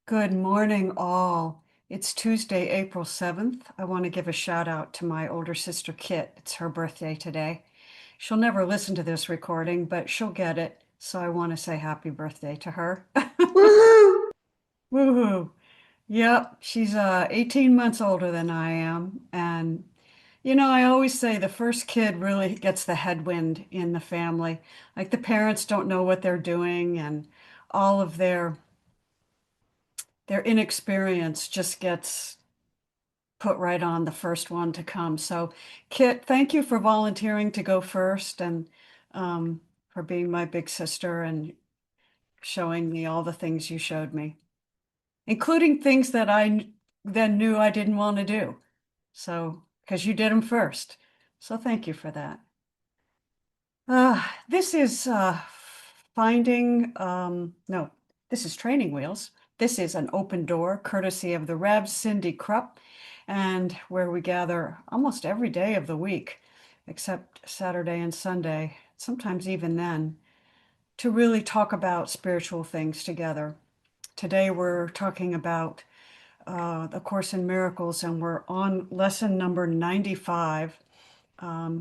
Good morning, all. It's Tuesday, April 7th. I want to give a shout out to my older sister, Kit. It's her birthday today. She'll never listen to this recording, but she'll get it. So I want to say happy birthday to her. Woohoo! Woohoo. Yep, she's 18 months older than I am. And, I always say the first kid really gets the headwind in the family. Like the parents don't know what they're doing, and all of their inexperience just gets put right on the first one to come. So, Kit, thank you for volunteering to go first and um, for being my big sister and showing me all the things you showed me, including things that then knew I didn't want to do. So, because you did them first. So, thank you for that. This is no, this is Training Wheels. This is an open door courtesy of the Rev Cindy Krupp, and where we gather almost every day of the week, except Saturday and Sunday, sometimes even then, to really talk about spiritual things together. Today we're talking about the Course in Miracles, and we're on lesson number 95.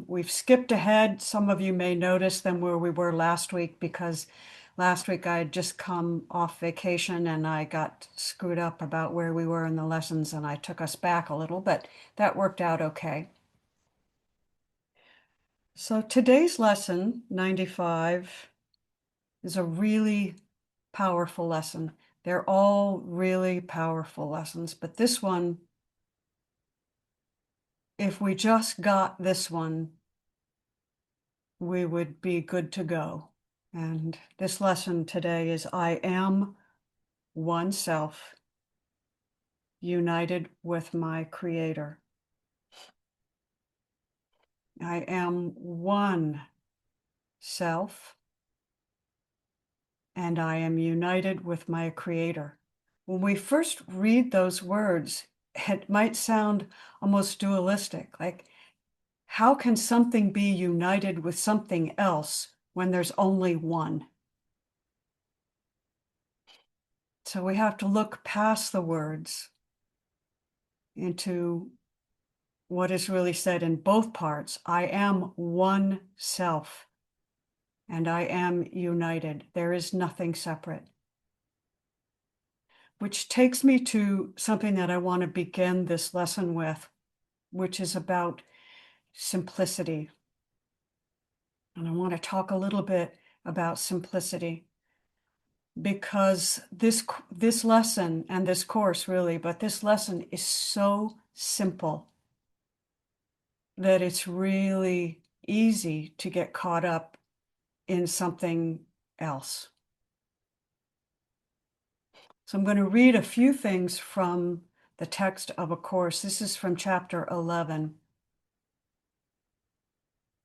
We've skipped ahead. Some of you may notice than where we were last week because last week I had just come off vacation and I got screwed up about where we were in the lessons and I took us back a little, but that worked out okay. So today's lesson, 95, is a really powerful lesson. They're all really powerful lessons, but this one, if we just got this one, we would be good to go. And this lesson today is I am one self, united with my Creator. I am one self, and I am united with my Creator. When we first read those words, it might sound almost dualistic, like how can something be united with something else when there's only one? So we have to look past the words into what is really said in both parts. I am one self, and I am united. There is nothing separate. Which takes me to something that I want to begin this lesson with, which is about simplicity. And I want to talk a little bit about simplicity because this lesson and this course really, but this lesson is so simple that it's really easy to get caught up in something else. So I'm going to read a few things from the text of A Course. This is from chapter 11.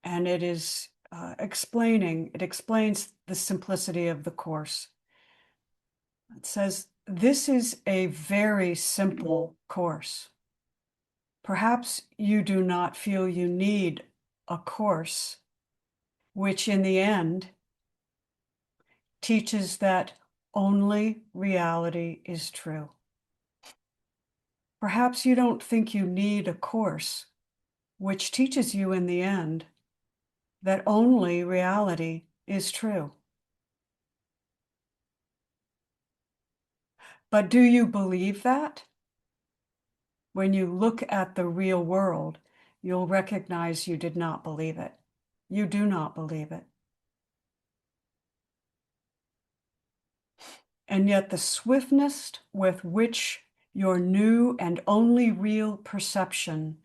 And it is it explains the simplicity of the Course. It says, this is a very simple course. Perhaps you do not feel you need a course, which in the end teaches that only reality is true. Perhaps you don't think you need a course, which teaches you in the end that only reality is true. But do you believe that? When you look at the real world, you'll recognize you did not believe it. You do not believe it. And yet the swiftness with which your new and only real perception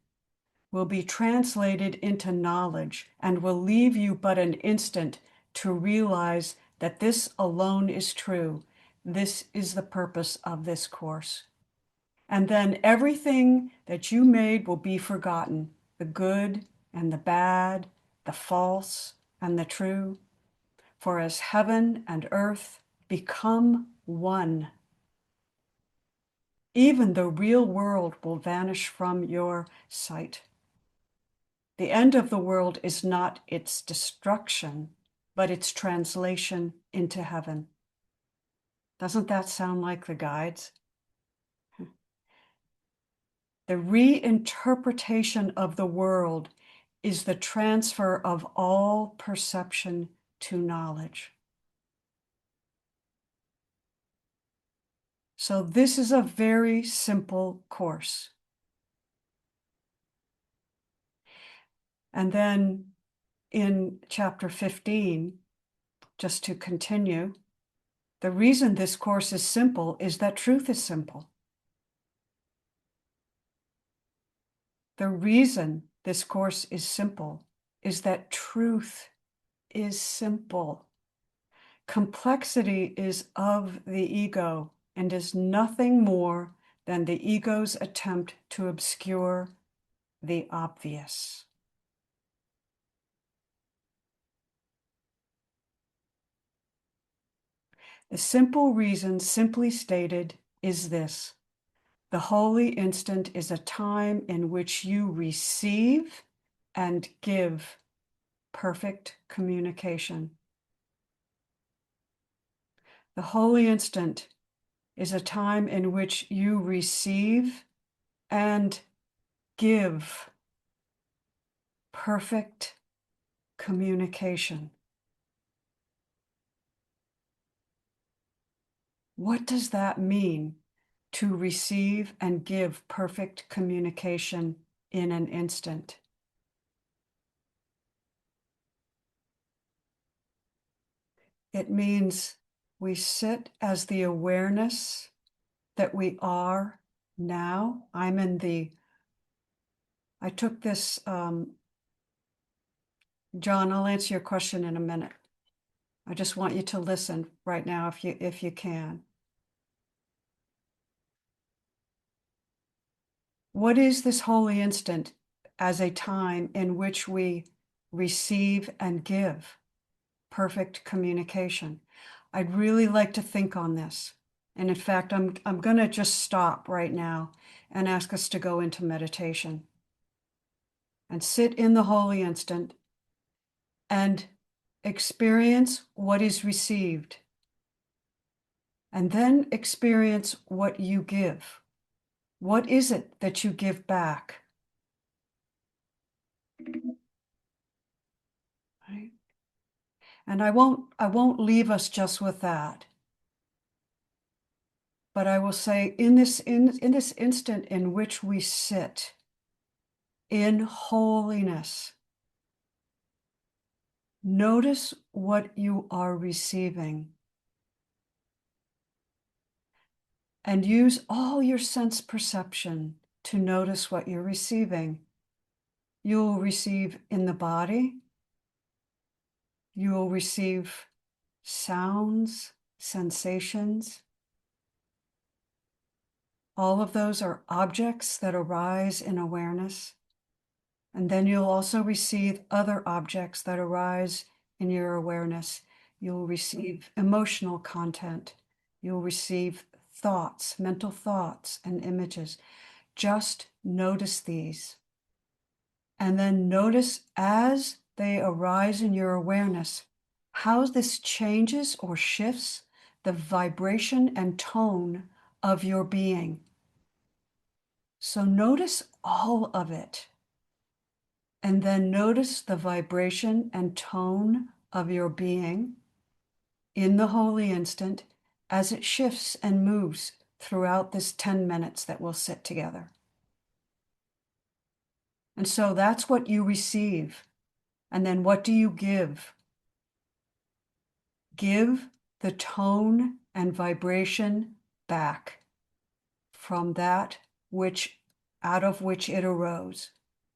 will be translated into knowledge and will leave you but an instant to realize that this alone is true. This is the purpose of this course. And then everything that you made will be forgotten, the good and the bad, the false and the true. For as heaven and earth become one, even the real world will vanish from your sight. The end of the world is not its destruction, but its translation into heaven. Doesn't that sound like the guides? The reinterpretation of the world is the transfer of all perception to knowledge. So this is a very simple course. And then in chapter 15, just to continue, the reason this course is simple is that truth is simple. The reason this course is simple is that truth is simple. Complexity is of the ego and is nothing more than the ego's attempt to obscure the obvious. The simple reason, simply stated, is this: the holy instant is a time in which you receive and give perfect communication. The holy instant is a time in which you receive and give perfect communication. What does that mean, to receive and give perfect communication in an instant? It means we sit as the awareness that we are now. I took this, John, I'll answer your question in a minute. I just want you to listen right now if you can. What is this holy instant as a time in which we receive and give perfect communication? I'd really like to think on this. And in fact, I'm going to just stop right now and ask us to go into meditation and sit in the holy instant and experience what is received, and then experience what you give. What is it that you give back? Right? And I won't leave us just with that. But I will say, in this instant in which we sit in holiness, notice what you are receiving. And use all your sense perception to notice what you're receiving. You'll receive in the body. You'll receive sounds, sensations. All of those are objects that arise in awareness. And then you'll also receive other objects that arise in your awareness. You'll receive emotional content. You'll receive thoughts, mental thoughts and images. Just notice these. And then notice as they arise in your awareness, how this changes or shifts the vibration and tone of your being. So notice all of it. And then notice the vibration and tone of your being in the holy instant as it shifts and moves throughout this 10 minutes that we'll sit together. And so that's what you receive. And then what do you give? Give the tone and vibration back from that out of which it arose.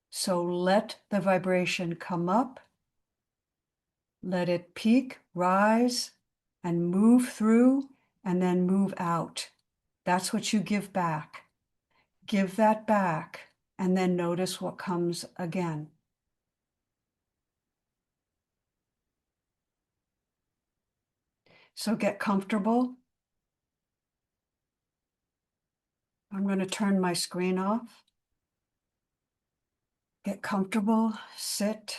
So let the vibration come up, let it peak, rise, and move through, and then move out. That's what you give back. Give that back, and then notice what comes again. So get comfortable. I'm going to turn my screen off. Get comfortable, sit.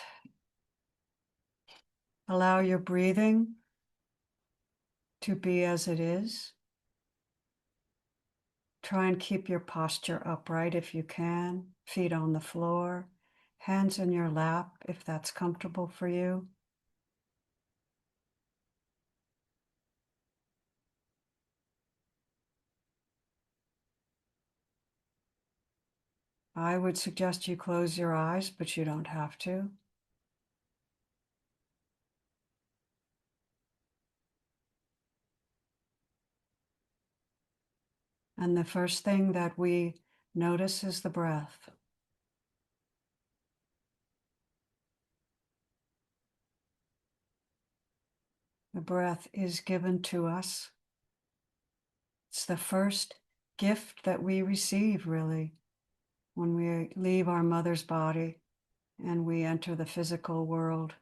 Allow your breathing to be as it is, Try and keep your posture upright if you can, feet on the floor, hands in your lap if that's comfortable for you. I would suggest you close your eyes, but you don't have to. And the first thing that we notice is the breath. The breath is given to us. It's the first gift that we receive, really, when we leave our mother's body and we enter the physical world,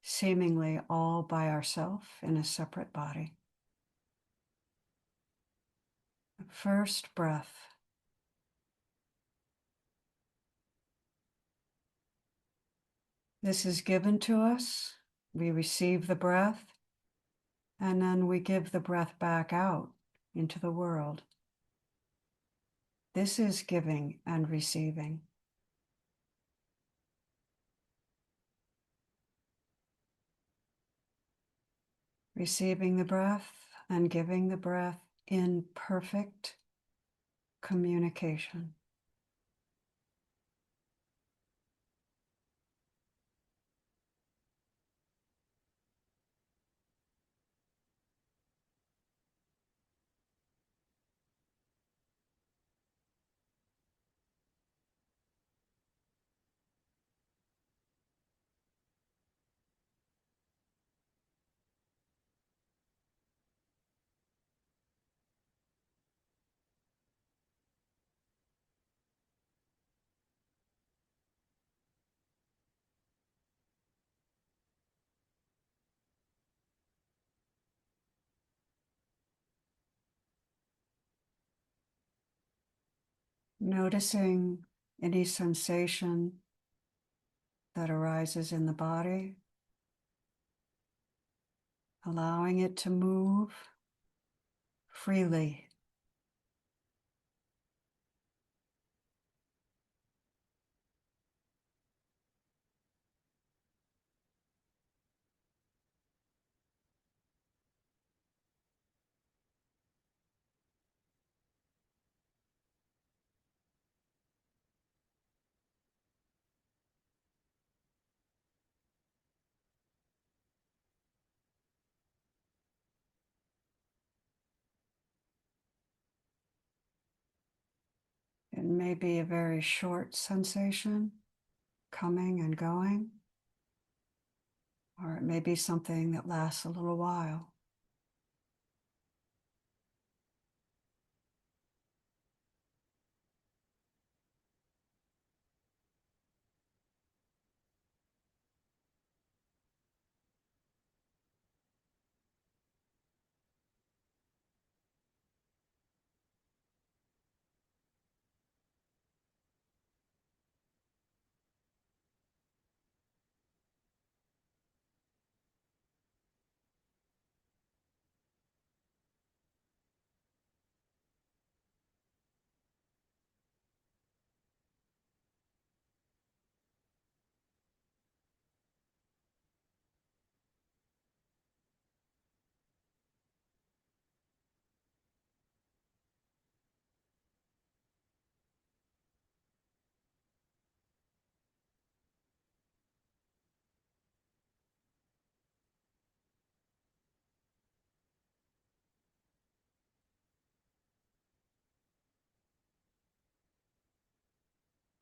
seemingly all by ourselves in a separate body. The first breath. This is given to us. We receive the breath, and then we give the breath back out into the world. This is giving and receiving. Receiving the breath and giving the breath in perfect communication. Noticing any sensation that arises in the body, allowing it to move freely. It may be a very short sensation, coming and going, or it may be something that lasts a little while.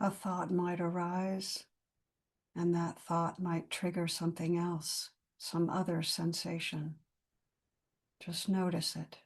A thought might arise, and that thought might trigger something else, some other sensation. Just notice it.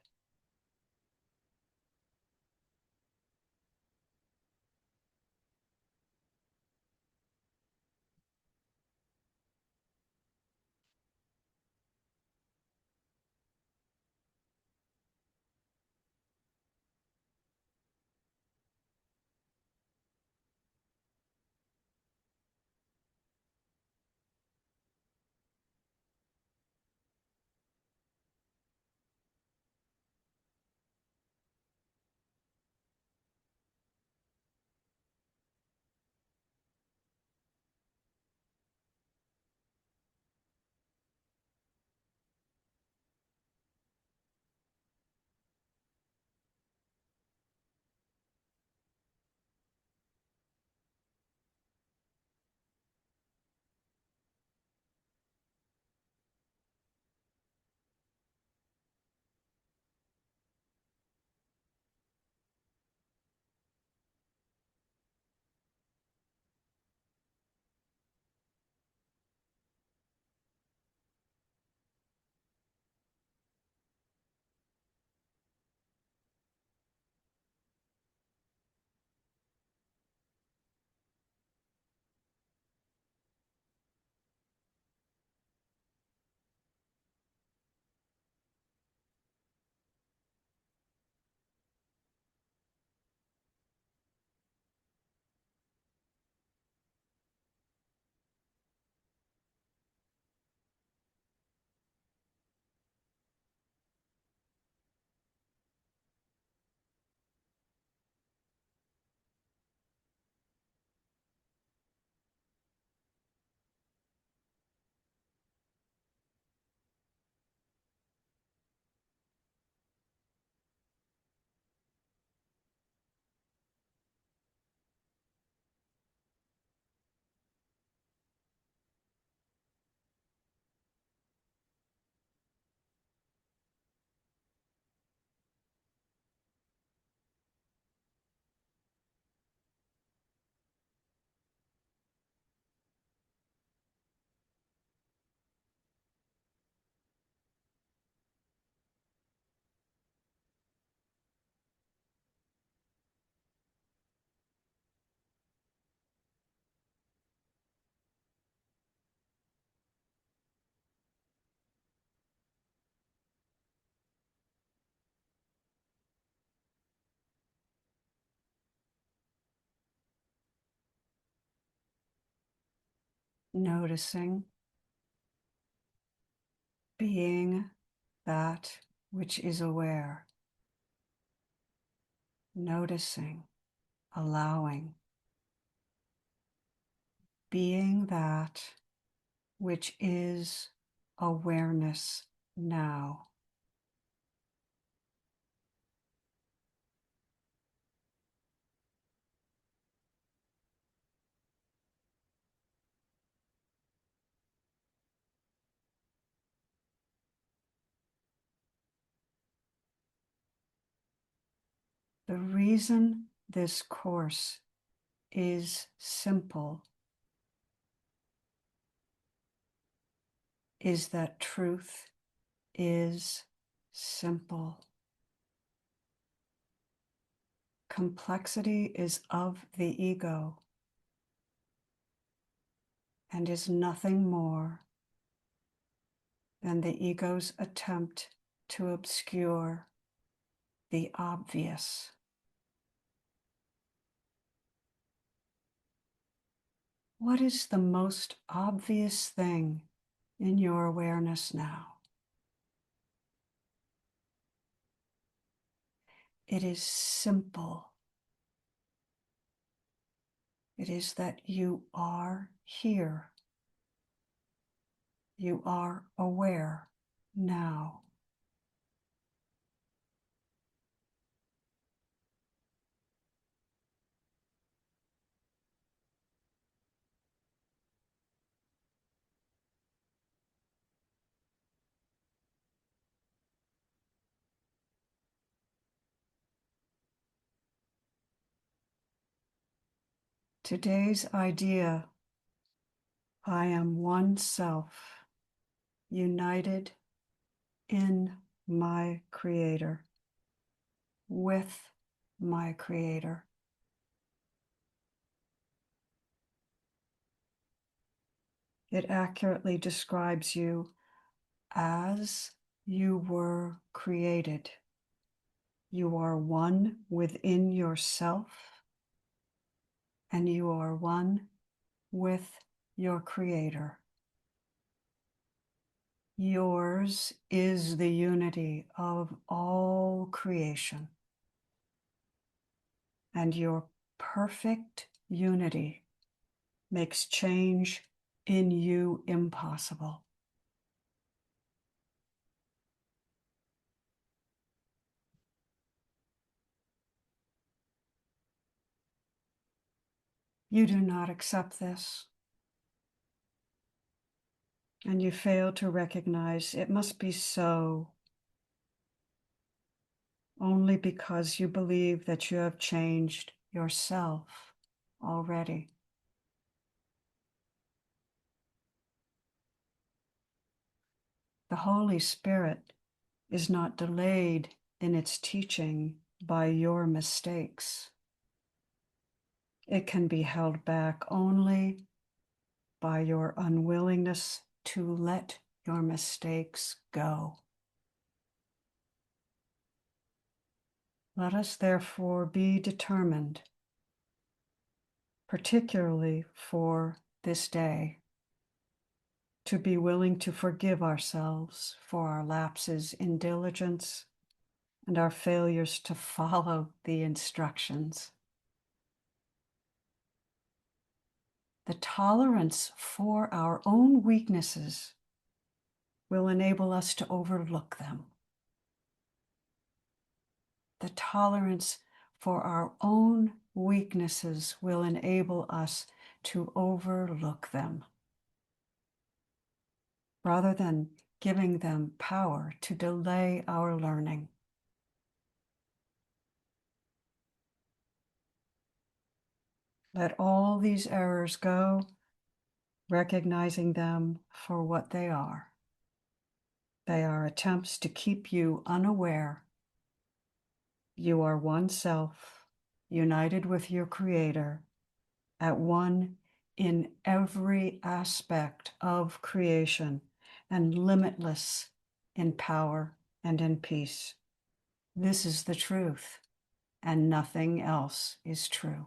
noticing, being that which is aware, noticing, allowing, being that which is awareness now. The reason this course is simple is that truth is simple. Complexity is of the ego and is nothing more than the ego's attempt to obscure the obvious. What is the most obvious thing in your awareness now? It is simple. It is that you are here. You are aware now. Today's idea, I am one self, united in my Creator, with my Creator. It accurately describes you as you were created. You are one within yourself, and you are one with your Creator. Yours is the unity of all creation, and your perfect unity makes change in you impossible. You do not accept this, and you fail to recognize it must be so only because you believe that you have changed yourself already. The Holy Spirit is not delayed in its teaching by your mistakes. It can be held back only by your unwillingness to let your mistakes go. Let us therefore be determined, particularly for this day, to be willing to forgive ourselves for our lapses in diligence and our failures to follow the instructions. The tolerance for our own weaknesses will enable us to overlook them. The tolerance for our own weaknesses will enable us to overlook them, rather than giving them power to delay our learning. Let all these errors go, recognizing them for what they are. They are attempts to keep you unaware. You are one self, united with your Creator, at one in every aspect of creation, and limitless in power and in peace. This is the truth, and nothing else is true.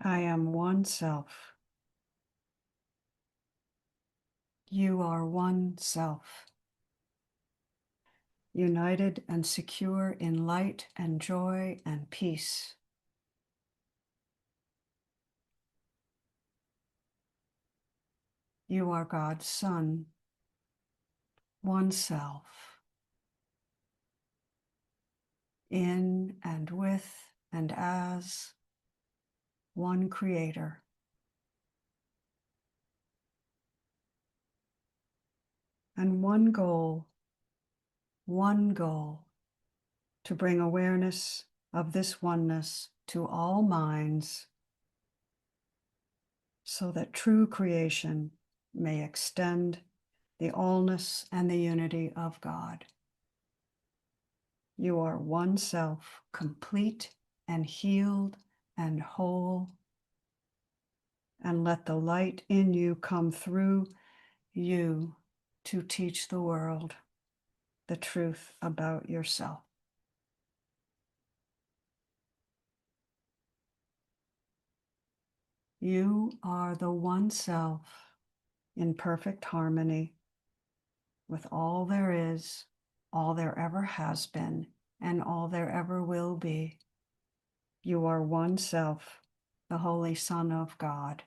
I am one self. You are one self, united and secure in light and joy and peace. You are God's Son, one self, in and with and as one Creator. And one goal, to bring awareness of this oneness to all minds so that true creation may extend the allness and the unity of God. You are one self, complete and healed and whole, and let the light in you come through you to teach the world the truth about yourself. You are the one self in perfect harmony with all there is, all there ever has been, and all there ever will be. You are one self, the Holy Son of God.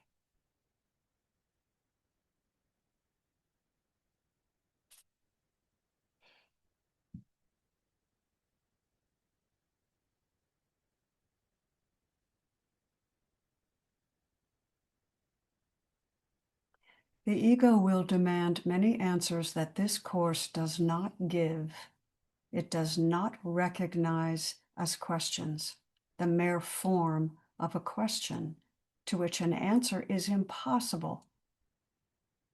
The ego will demand many answers that this course does not give. It does not recognize as questions, the mere form of a question to which an answer is impossible.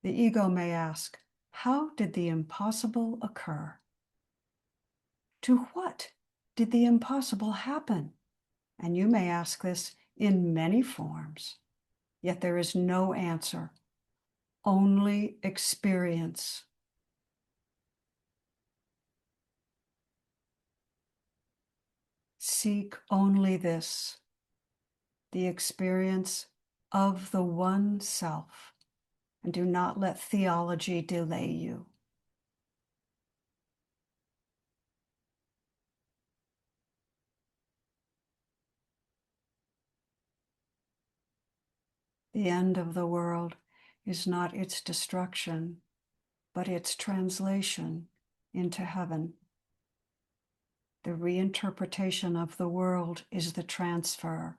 The ego may ask, how did the impossible occur? To what did the impossible happen? And you may ask this in many forms, yet there is no answer, only experience. Seek only this, the experience of the one self, and do not let theology delay you. The end of the world is not its destruction, but its translation into heaven. The reinterpretation of the world is the transfer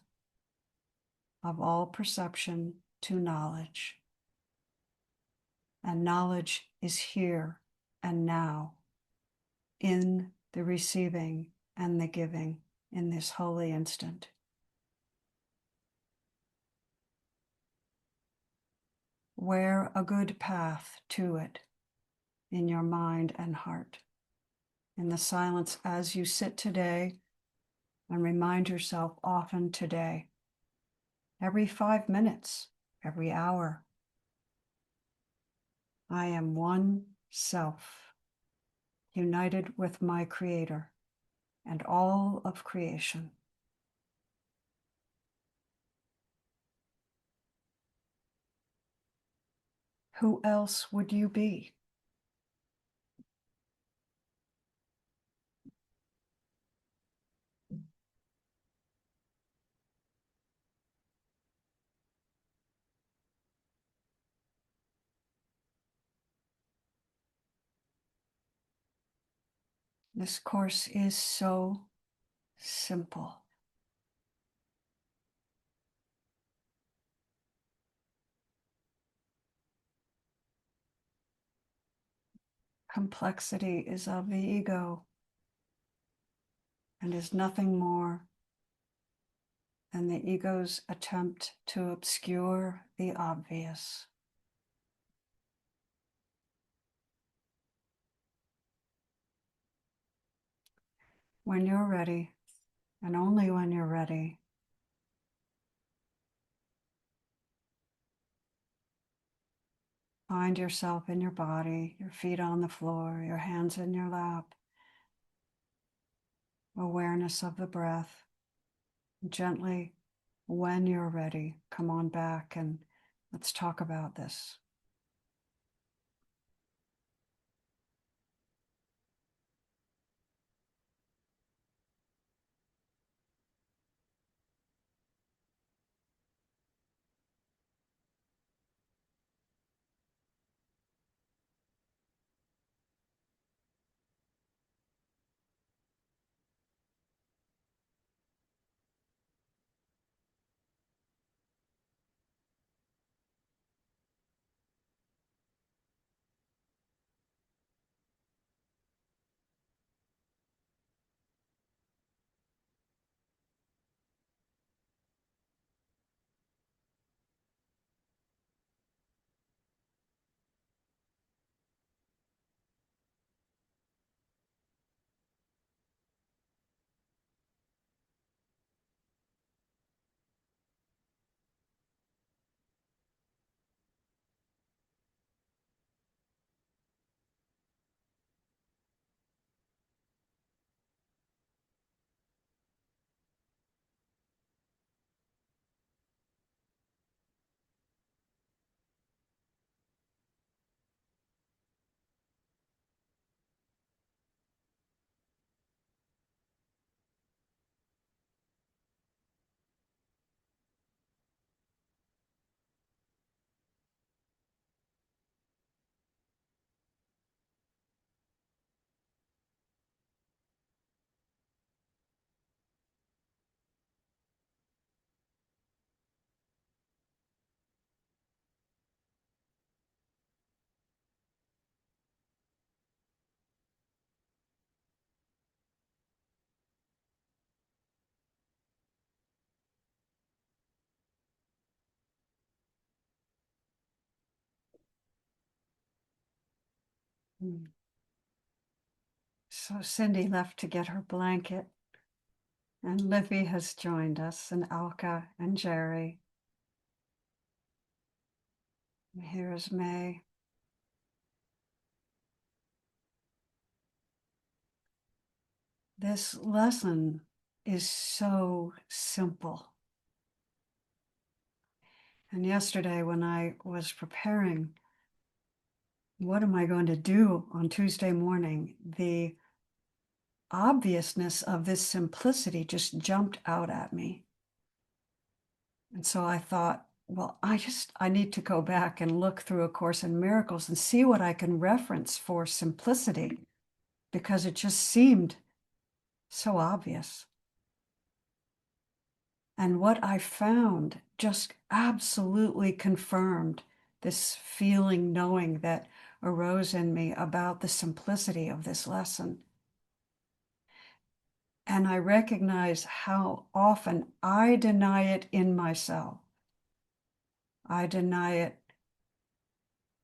of all perception to knowledge. And knowledge is here and now, in the receiving and the giving in this holy instant. Wear a good path to it in your mind and heart. In the silence as you sit today, and remind yourself often today, every 5 minutes, every hour, I am one self, united with my Creator and all of creation. Who else would you be? This course is so simple. Complexity is of the ego and is nothing more than the ego's attempt to obscure the obvious. When you're ready, and only when you're ready, find yourself in your body, your feet on the floor, your hands in your lap, awareness of the breath. Gently When you're ready, come on back and let's talk about this. Mm. So Cindy left to get her blanket, and Livy has joined us, and Alka and Jerry. And here's May. This lesson is so simple. And yesterday, when I was preparing, what am I going to do on Tuesday morning? The obviousness of this simplicity just jumped out at me. And so I thought, well, I need to go back and look through A Course in Miracles and see what I can reference for simplicity, because it just seemed so obvious. And what I found just absolutely confirmed this feeling, knowing that arose in me about the simplicity of this lesson. And I recognize how often I deny it in myself. I deny it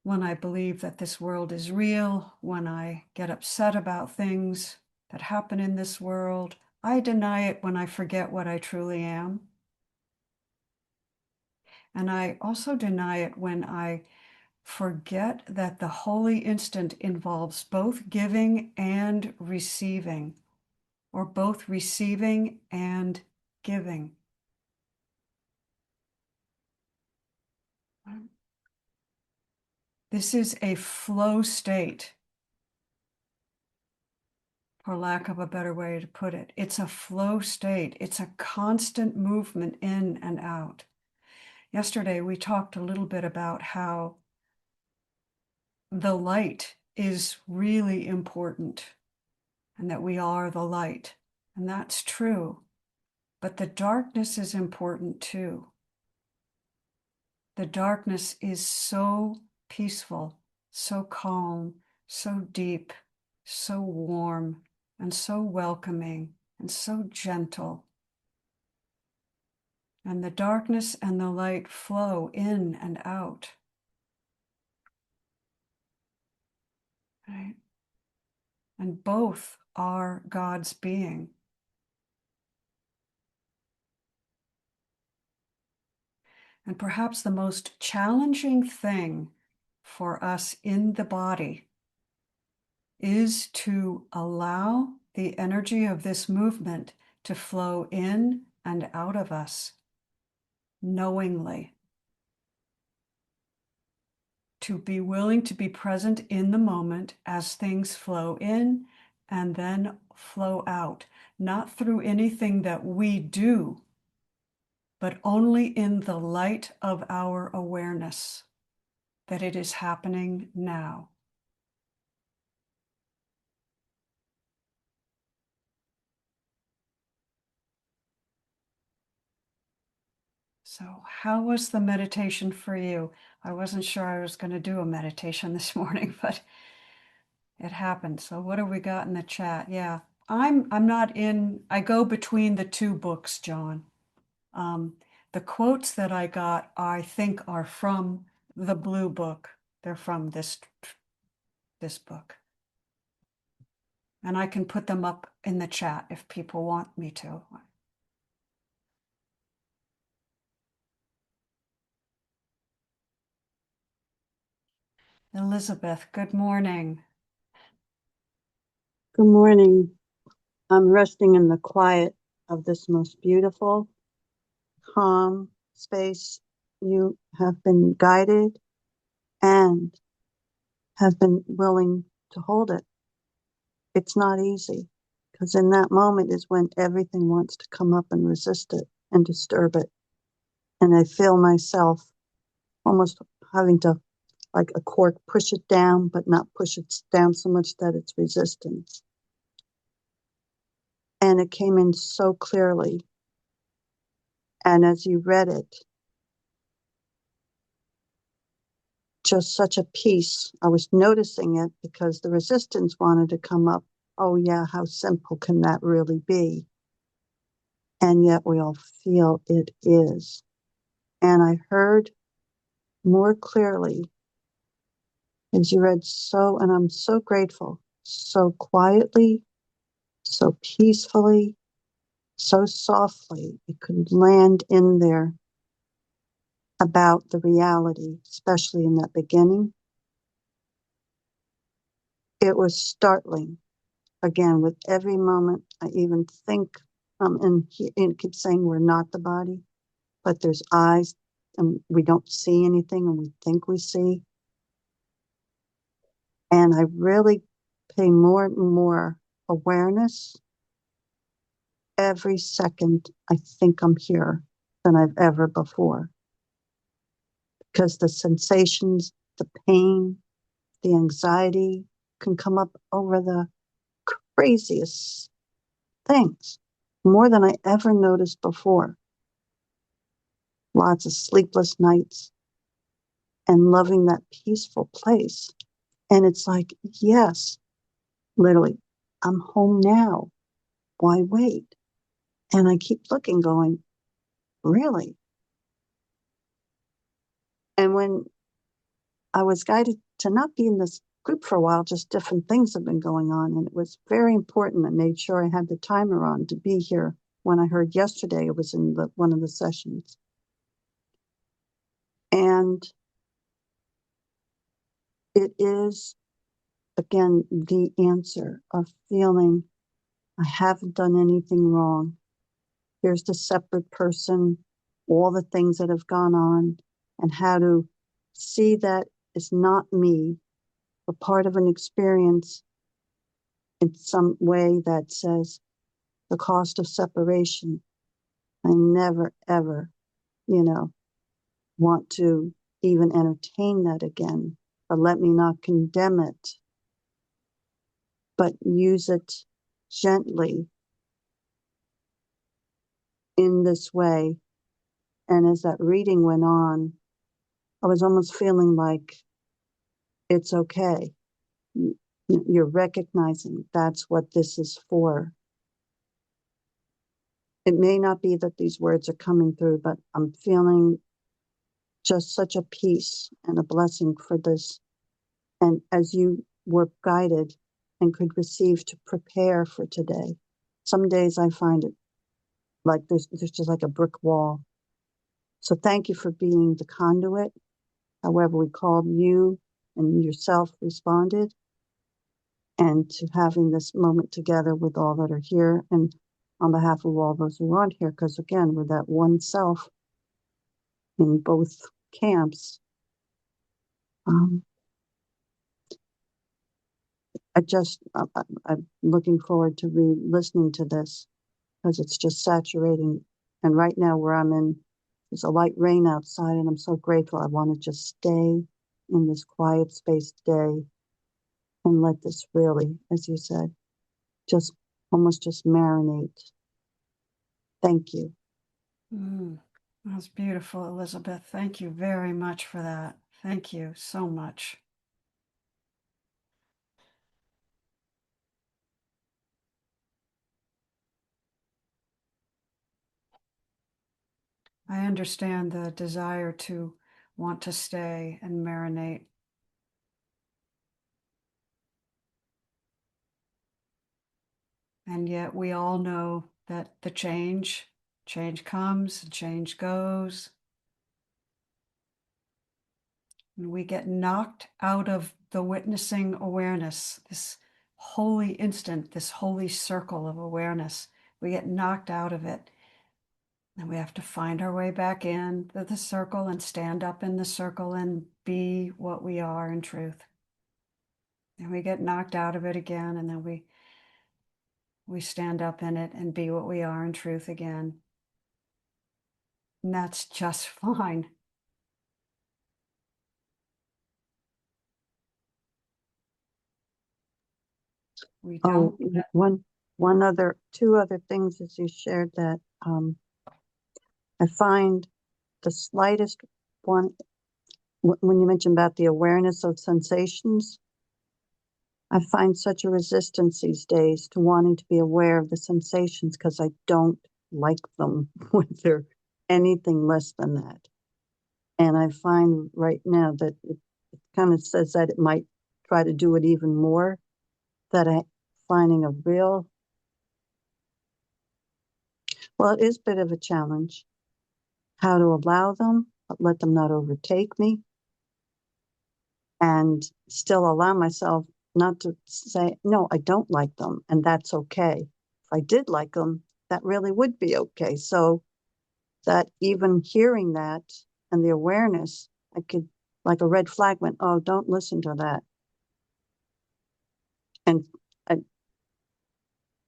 when I believe that this world is real, when I get upset about things that happen in this world. I deny it when I forget what I truly am. And I also deny it when I forget that the holy instant involves both giving and receiving, or both receiving and giving. This is a flow state, for lack of a better way to put it. It's a flow state. It's a constant movement in and out. Yesterday, we talked a little bit about how the light is really important and that we are the light. And that's true. But the darkness is important too. The darkness is so peaceful, so calm, so deep, so warm, and so welcoming, and so gentle. And the darkness and the light flow in and out. Right? And both are God's being. And perhaps the most challenging thing for us in the body is to allow the energy of this movement to flow in and out of us knowingly. To be willing to be present in the moment as things flow in and then flow out, not through anything that we do, but only in the light of our awareness that it is happening now. So how was the meditation for you? I wasn't sure I was going to do a meditation this morning, but it happened. So what have we got in the chat? Yeah, I'm not in, I go between the two books, John. The quotes that I got, I think, are from the blue book. They're from this book. And I can put them up in the chat if people want me to. Elizabeth, good morning. Good morning. I'm resting in the quiet of this most beautiful, calm space. You have been guided and have been willing to hold it. It's not easy because in that moment is when everything wants to come up and resist it and disturb it. And I feel myself almost having to, like a cork, push it down, but not push it down so much that it's resistance. And it came in so clearly. And as you read it, just such a peace. I was noticing it because the resistance wanted to come up. Oh yeah, how simple can that really be? And yet we all feel it is. And I heard more clearly as you read and I'm so grateful, so quietly, so peacefully, so softly, it could land in there about the reality, especially in that beginning. It was startling. Again, with every moment, I even think, and it keeps saying we're not the body, but there's eyes and we don't see anything and we think we see. And I really pay more and more awareness every second. I think I'm here than I've ever before because the sensations, the pain, the anxiety can come up over the craziest things, more than I ever noticed before. Lots of sleepless nights and loving that peaceful place. And it's like, yes, literally, I'm home now. Why wait? And I keep looking, going, really? And when I was guided to not be in this group for a while, just different things have been going on. And it was very important. I made sure I had the timer on to be here. When I heard yesterday, it was in one of the sessions. And it is, again, the answer of feeling I haven't done anything wrong. Here's the separate person, all the things that have gone on, and how to see that it's not me, but part of an experience in some way that says the cost of separation. I never, ever, want to even entertain that again, but let me not condemn it, but use it gently in this way. And as that reading went on, I was almost feeling like it's okay. You're recognizing that's what this is for. It may not be that these words are coming through, but I'm feeling just such a peace and a blessing for this. And as you were guided and could receive to prepare for today, some days I find it like there's just like a brick wall. So thank you for being the conduit. However we called you and yourself responded, and to having this moment together with all that are here and on behalf of all those who aren't here, because again, we're that one self in both camps. I'm looking forward to listening to this because it's just saturating. And right now, where I'm in, there's a light rain outside, and I'm so grateful. I want to just stay in this quiet space today and let this really, as you said, just almost just marinate. Thank you. That was beautiful, Elizabeth. Thank you very much for that. Thank you so much. I understand the desire to want to stay and marinate. And yet we all know that the change comes and change goes. And we get knocked out of the witnessing awareness, this holy instant, this holy circle of awareness. We get knocked out of it. And we have to find our way back in to the circle and stand up in the circle and be what we are in truth. And we get knocked out of it again, and then we stand up in it and be what we are in truth again. And that's just fine. We Oh, don't. two other things as you shared that I find the slightest one when you mentioned about the awareness of sensations. I find such a resistance these days to wanting to be aware of the sensations because I don't like them when they're anything less than that. And I find right now that it kind of says that it might try to do it even more, that I'm finding a real, well, it is a bit of a challenge how to allow them, but let them not overtake me, and still allow myself not to say, no, I don't like them, and that's okay. If I did like them, that really would be okay. So that even hearing that and the awareness, I could, like a red flag went, oh, don't listen to that. And I,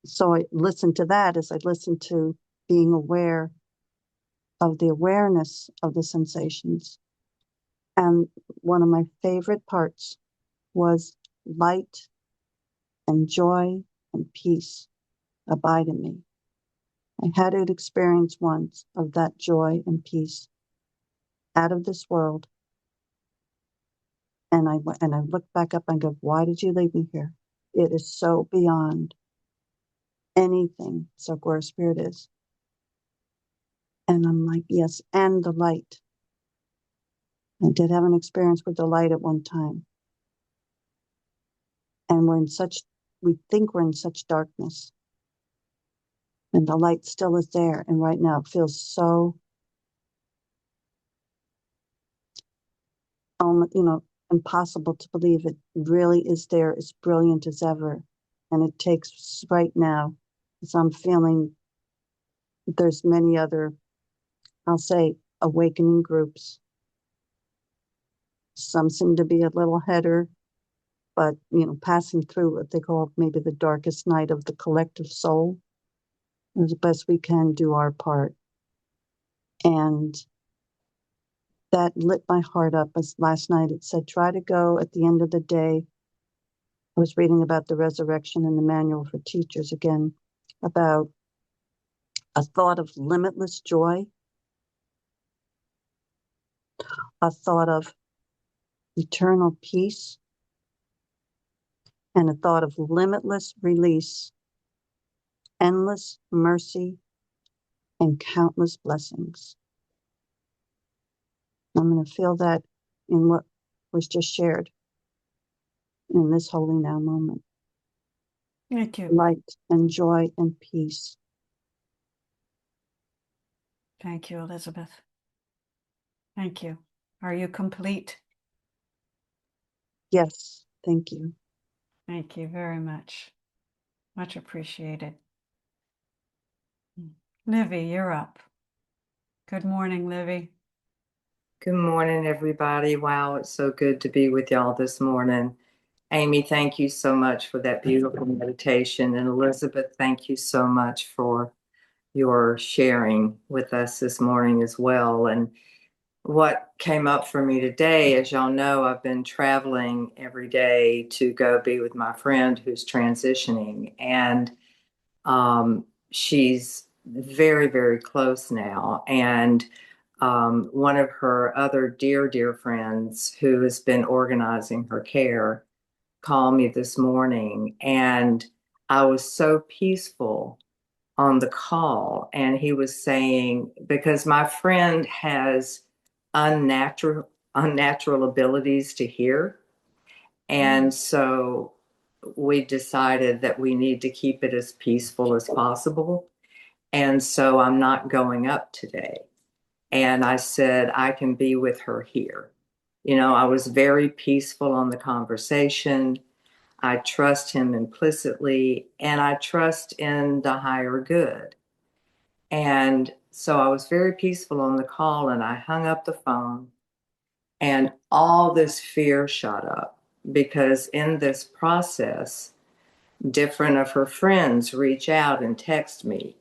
so I listened to that as I listened to being aware of the awareness of the sensations. And one of my favorite parts was light and joy and peace abide in me. I had an experience once of that joy and peace out of this world. And I look back up and go, why did you leave me here? It is so beyond anything so where spirit is. And I'm like, yes, and the light. I did have an experience with the light at one time. And we think we're in such darkness. And the light still is there. And right now it feels so, impossible to believe it really is there, as brilliant as ever. And it takes right now, as I'm feeling there's many other, I'll say, awakening groups. Some seem to be a little header, but, passing through what they call maybe the darkest night of the collective soul. As best we can do our part. And that lit my heart up. As last night it said, try to go at the end of the day. I was reading about the resurrection in the manual for teachers again, about a thought of limitless joy, a thought of eternal peace, and a thought of limitless release, endless mercy, and countless blessings. I'm going to feel that in what was just shared in this holy now moment. Thank you. Light and joy and peace. Thank you, Elizabeth. Thank you. Are you complete? Yes, thank you. Thank you very much. Much appreciated. Livy, you're up. Good morning, Livy. Good morning, everybody. Wow, it's so good to be with y'all this morning. Amy, thank you so much for that beautiful meditation. And Elizabeth, thank you so much for your sharing with us this morning as well. And what came up for me today, as y'all know, I've been traveling every day to go be with my friend who's transitioning. And she's very, very close now. And one of her other dear, dear friends who has been organizing her care called me this morning, and I was so peaceful on the call. And he was saying, because my friend has unnatural abilities to hear. And so we decided that we need to keep it as peaceful as possible. And so I'm not going up today. And I said, I can be with her here. I was very peaceful on the conversation. I trust him implicitly, and I trust in the higher good. And so I was very peaceful on the call, and I hung up the phone, and all this fear shot up because in this process, different of her friends reach out and text me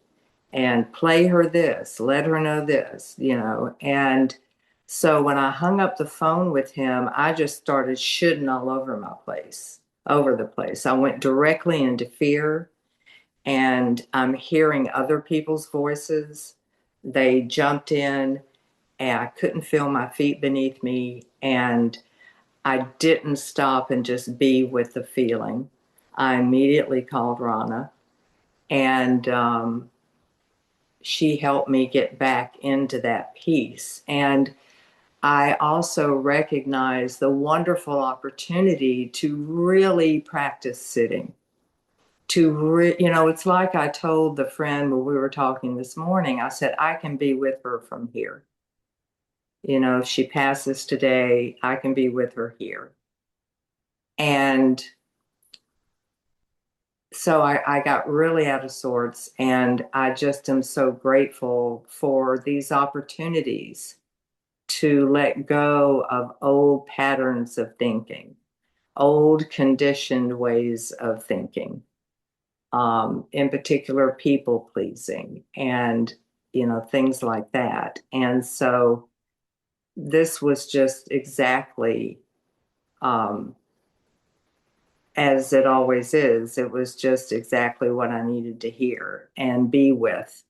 and play her this, let her know this. And so when I hung up the phone with him, I just started shooting all over the place. I went directly into fear, and I'm hearing other people's voices. They jumped in, and I couldn't feel my feet beneath me. And I didn't stop and just be with the feeling. I immediately called Rana, and she helped me get back into that peace. And I also recognize the wonderful opportunity to really practice sitting. It's like I told the friend when we were talking this morning, I said, I can be with her from here. If she passes today, I can be with her here. And so I got really out of sorts, and I just am so grateful for these opportunities to let go of old patterns of thinking, old conditioned ways of thinking, in particular, people pleasing and, things like that. And so this was just exactly um, as it always is. It was just exactly what I needed to hear and be with,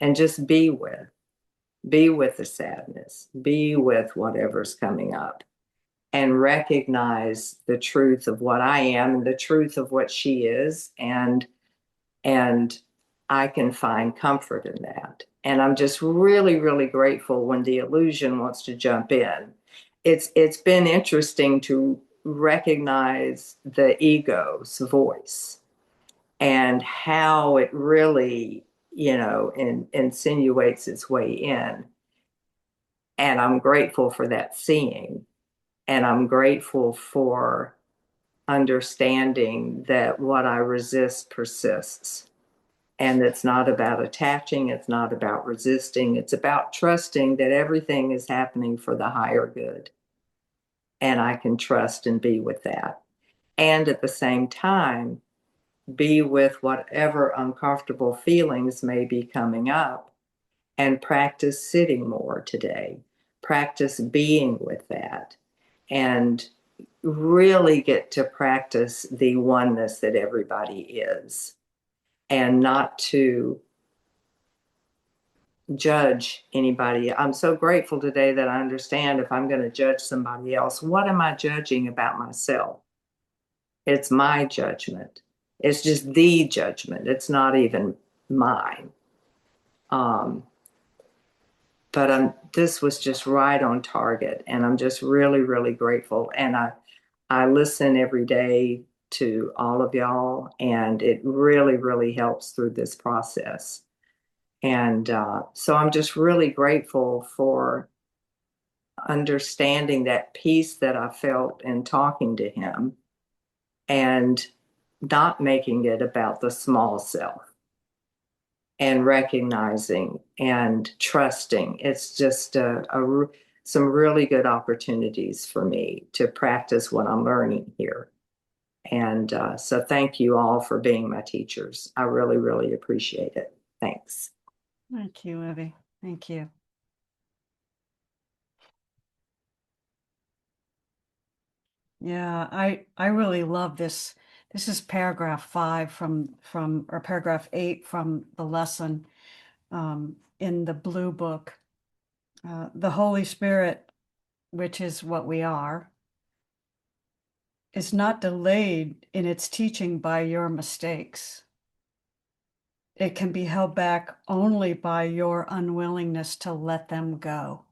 and just be with the sadness, be with whatever's coming up, and recognize the truth of what I am and the truth of what she is. And I can find comfort in that. And I'm just really, really grateful when the illusion wants to jump in. It's been interesting to recognize the ego's voice and how it really, insinuates its way in. And I'm grateful for that seeing. And I'm grateful for understanding that what I resist persists. And it's not about attaching, it's not about resisting, it's about trusting that everything is happening for the higher good. And I can trust and be with that. And at the same time, be with whatever uncomfortable feelings may be coming up, and practice sitting more today. Practice being with that, and really get to practice the oneness that everybody is, and not to judge anybody. I'm so grateful today that I understand if I'm going to judge somebody else, what am I judging about myself? It's my judgment. It's just the judgment. It's not even mine. Um, but this was just right on target, and I'm just really, really grateful. And I listen every day to all of y'all, and it really, really helps through this process. And so I'm just really grateful for understanding that peace that I felt in talking to him, and not making it about the small self, and recognizing and trusting. It's just some really good opportunities for me to practice what I'm learning here. And so thank you all for being my teachers. I really, really appreciate it. Thanks. Thank you, Evie. Thank you. Yeah, I really love this. This is paragraph 5 or paragraph 8 from the lesson in the blue book. The Holy Spirit, which is what we are, is not delayed in its teaching by your mistakes. It can be held back only by your unwillingness to let them go.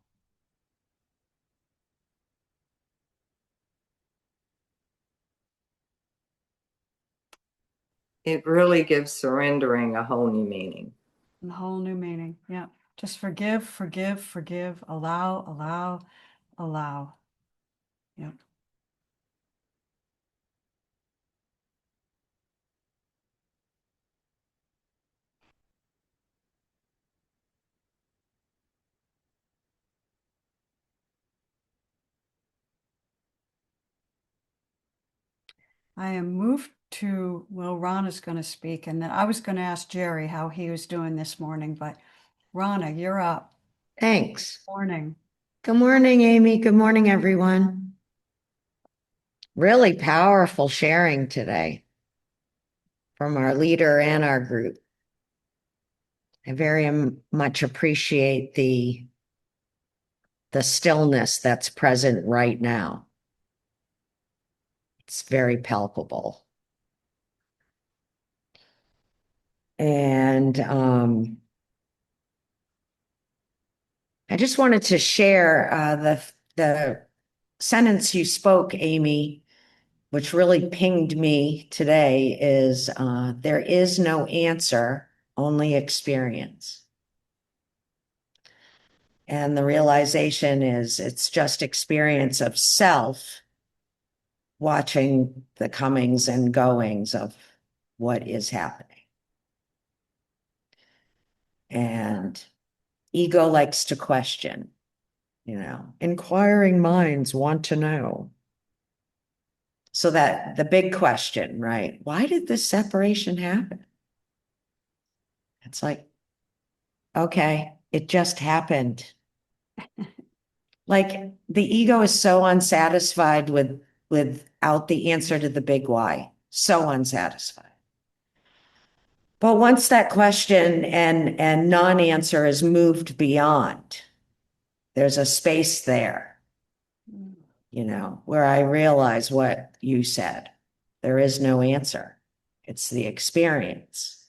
It really gives surrendering a whole new meaning. A whole new meaning. Yeah. Just forgive, forgive, forgive, allow, allow, allow. Yep. I am moved to, well, Ron is going to speak, and then I was going to ask Jerry how he was doing this morning, but Ronna, you're up. Thanks. Morning. Good morning, Amy. Good morning, everyone. Really powerful sharing today from our leader and our group. I very much appreciate the stillness that's present right now. It's very palpable. And I just wanted to share the sentence you spoke, Amy, which really pinged me today is there is no answer, only experience. And the realization is it's just experience of self watching the comings and goings of what is happening. And ego likes to question, inquiring minds want to know. So that the big question, right? Why did this separation happen? It's like, okay, it just happened. Like the ego is so unsatisfied without the answer to the big why, so unsatisfied. But once that question and non-answer is moved beyond, there's a space there, where I realize what you said. There is no answer. It's the experience.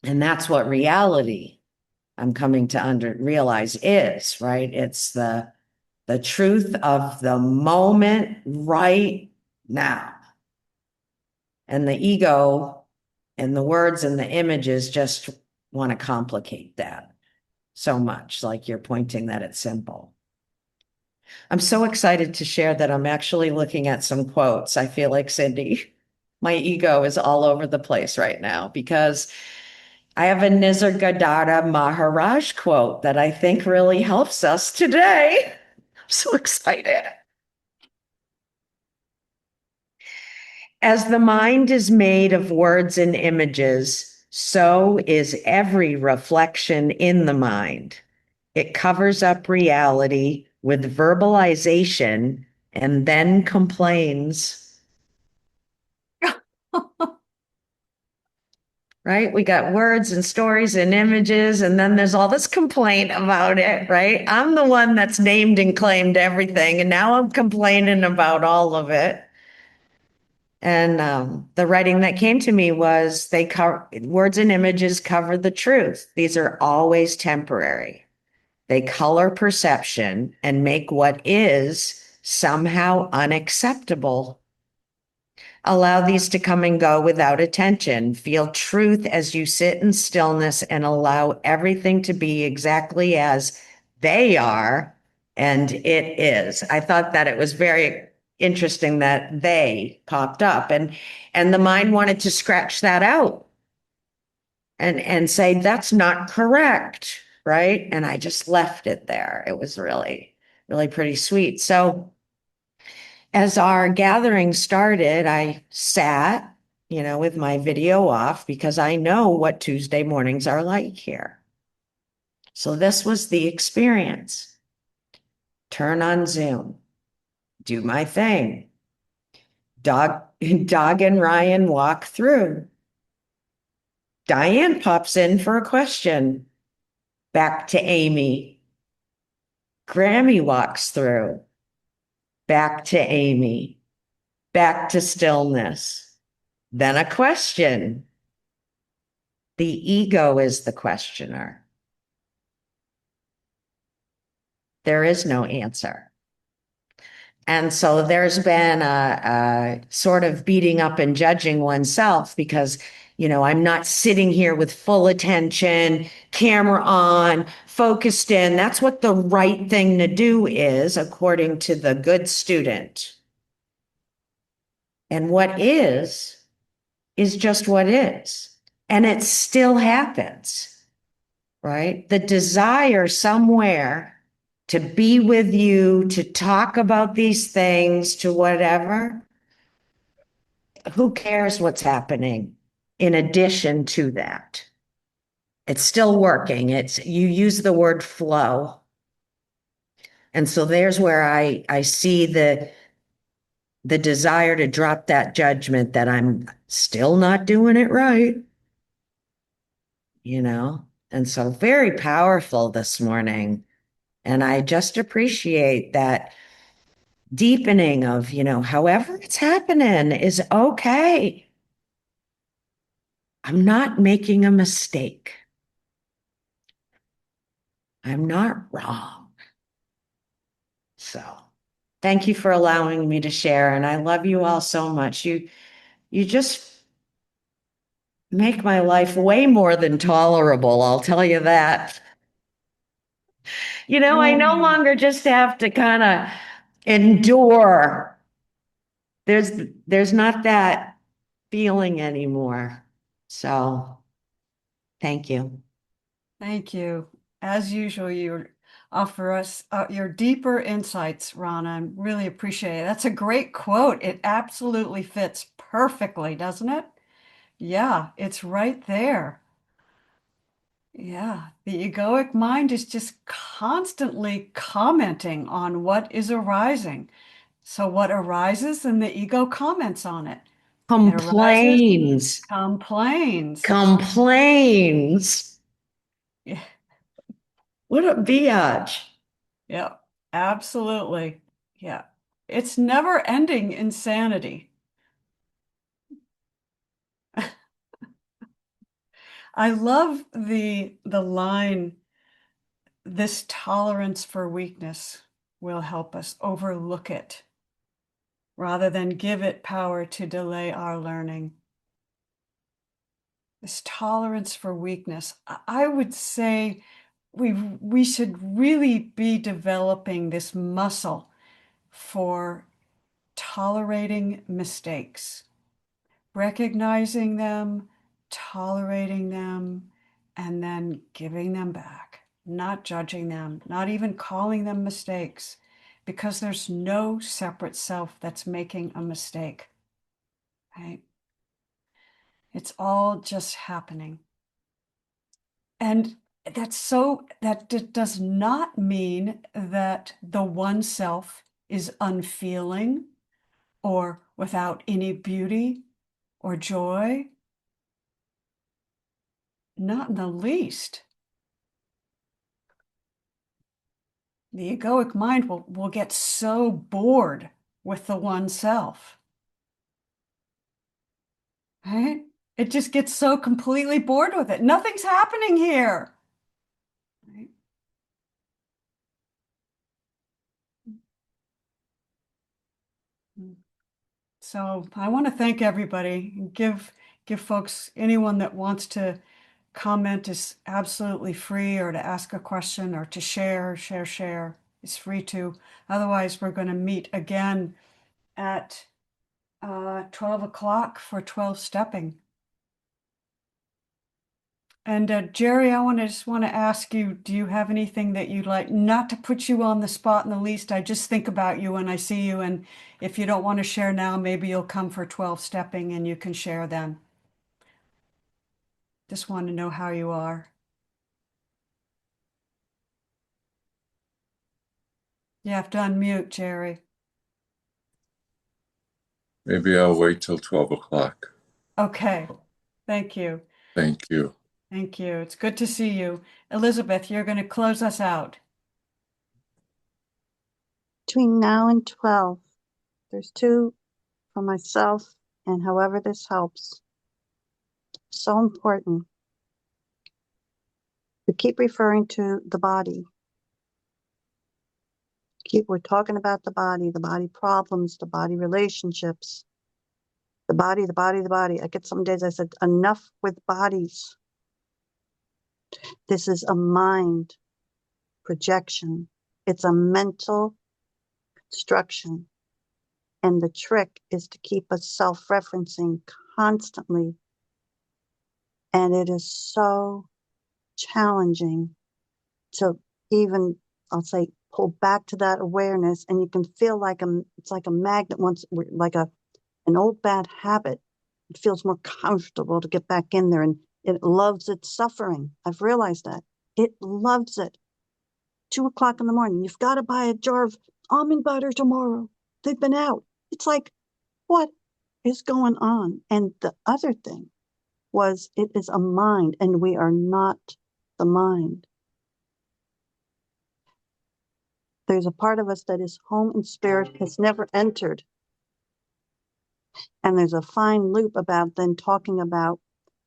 And that's what reality I'm coming to realize is, right? It's the truth of the moment right now. And the ego and the words and the images just want to complicate that so much, like you're pointing that it's simple. I'm so excited to share that I'm actually looking at some quotes. I feel like Cindy, my ego is all over the place right now because I have a Nisargadatta Maharaj quote that I think really helps us today. I'm so excited. As the mind is made of words and images, so is every reflection in the mind. It covers up reality with verbalization and then complains. Right? We got words and stories and images, and then there's all this complaint about it, right? I'm the one that's named and claimed everything, and now I'm complaining about all of it. And the writing that came to me was words and images cover the truth. These are always temporary. They color perception and make what is somehow unacceptable. Allow these to come and go without attention. Feel truth as you sit in stillness and allow everything to be exactly as they are and it is. I thought that it was very interesting that they popped up and the mind wanted to scratch that out and say that's not correct. right? And I just left it there. It was really, really pretty sweet. So as our gathering started, I sat, with my video off because I know what Tuesday mornings are like here. So this was the experience. Turn on Zoom, do my thing. Dog and Ryan walk through. Diane pops in for a question. Back to Amy. Grammy walks through. Back to Amy. Back to stillness. Then a question. The ego is the questioner. There is no answer. And so there's been a sort of beating up and judging oneself because, I'm not sitting here with full attention, camera on, focused in. That's what the right thing to do is, according to the good student. And what is just what is. And it still happens, right? The desire somewhere to be with you, to talk about these things, to whatever. Who cares what's happening in addition to that? It's still working. You use the word flow. And so there's where I see the desire to drop that judgment that I'm still not doing it right. And so very powerful this morning. And I just appreciate that deepening of, however it's happening is okay. I'm not making a mistake. I'm not wrong. So thank you for allowing me to share. And I love you all so much. You just make my life way more than tolerable. I'll tell you that. I no longer just have to kind of endure. There's not that feeling anymore. So thank you. Thank you. As usual, you offer us your deeper insights, Ron. I really appreciate it. That's a great quote. It absolutely fits perfectly, doesn't it? Yeah, it's right there. Yeah, the egoic mind is just constantly commenting on what is arising. So what arises and the ego comments on it. It arises, complains. Yeah. What a biatch. Yeah, absolutely. Yeah. It's never ending insanity. I love the line, this tolerance for weakness will help us overlook it rather than give it power to delay our learning. This tolerance for weakness, I would say we should really be developing this muscle for tolerating mistakes, recognizing them, tolerating them, and then giving them back, not judging them, not even calling them mistakes, because there's no separate self that's making a mistake, right? It's all just happening. And that does not mean that the one self is unfeeling or without any beauty or joy. Not in the least. The egoic mind will get so bored with the one self. Right? It just gets so completely bored with it. Nothing's happening here. Right? So I want to thank everybody and give folks, anyone that wants to comment is absolutely free, or to ask a question or to share. It's free to. Otherwise, we're going to meet again at 12 o'clock for 12 stepping. And Jerry, just want to ask you, do you have anything that you'd like, not to put you on the spot in the least? I just think about you when I see you, and if you don't want to share now, maybe you'll come for 12 stepping and you can share then. Just want to know how you are. You have to unmute, Jerry. Maybe I'll wait till 12 o'clock. Okay. Thank you. Thank you. Thank you. It's good to see you. Elizabeth, you're going to close us out. Between now and 12, there's 2 for myself, and however this helps. So important. We keep referring to the body. We're talking about the body problems, the body relationships, the body, the body, the body. I get some days I said, enough with bodies. This is a mind projection. It's a mental construction. And the trick is to keep us self-referencing constantly. And it is so challenging to even, I'll say, pull back to that awareness. And you can feel like it's like a magnet once, like an old bad habit. It feels more comfortable to get back in there, and it loves its suffering. I've realized that. It loves it. 2 o'clock in the morning, you've got to buy a jar of almond butter tomorrow. They've been out. It's like, what is going on? And the other thing was, it is a mind, and we are not the mind. There's a part of us that is home in spirit, has never entered. And there's a fine loop about then talking about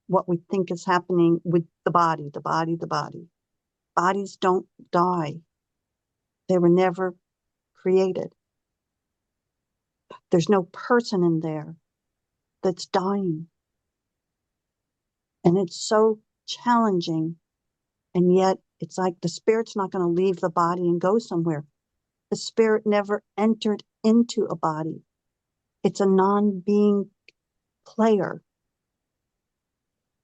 what we think is happening with the body, the body, the body. Bodies don't die. They were never created. There's no person in there that's dying. And it's so challenging. And yet it's like the spirit's not going to leave the body and go somewhere. The spirit never entered into a body. It's a non-being player.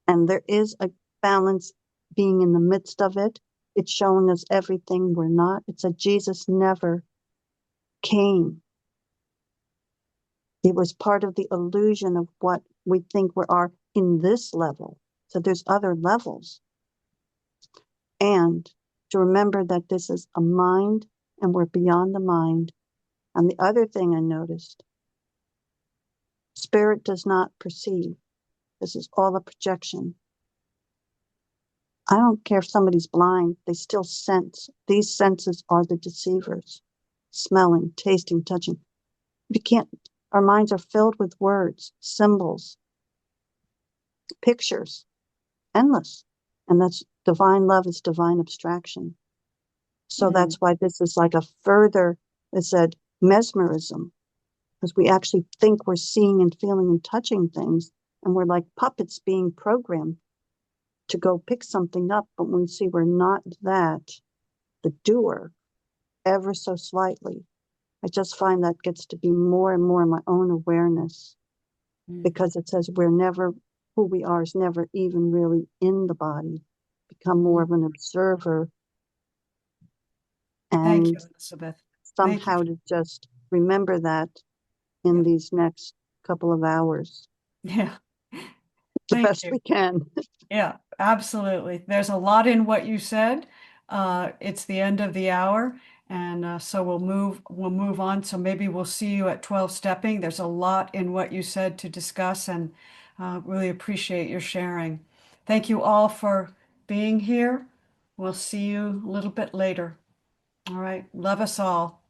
And there is a balance being in the midst of it. It's showing us everything we're not. It's a Jesus never came. It was part of the illusion of what we think we are in this level. So there's other levels. And to remember that this is a mind and we're beyond the mind. And the other thing I noticed, spirit does not perceive. This is all a projection. I don't care if somebody's blind, they still sense. These senses are the deceivers. Smelling, tasting, touching. You can't, our minds are filled with words, symbols, pictures, endless. And that's divine love is divine abstraction. So that's why this is like a further, it said, mesmerism, because we actually think we're seeing and feeling and touching things, and we're like puppets being programmed to go pick something up, but when we see we're not that, the doer, ever so slightly, I just find that gets to be more and more in my own awareness, because it says we're never, who we are is never even really in the body, become more of an observer. Thank And you, Elizabeth. somehow to just remember that in these next couple of hours. Yeah. The Thank best you. we can. Yeah, absolutely. There's a lot in what you said. It's the end of the hour, and so we'll move on. So maybe we'll see you at 12 stepping. There's a lot in what you said to discuss, and really appreciate your sharing. Thank you all for being here. We'll see you a little bit later. All right. Love us all.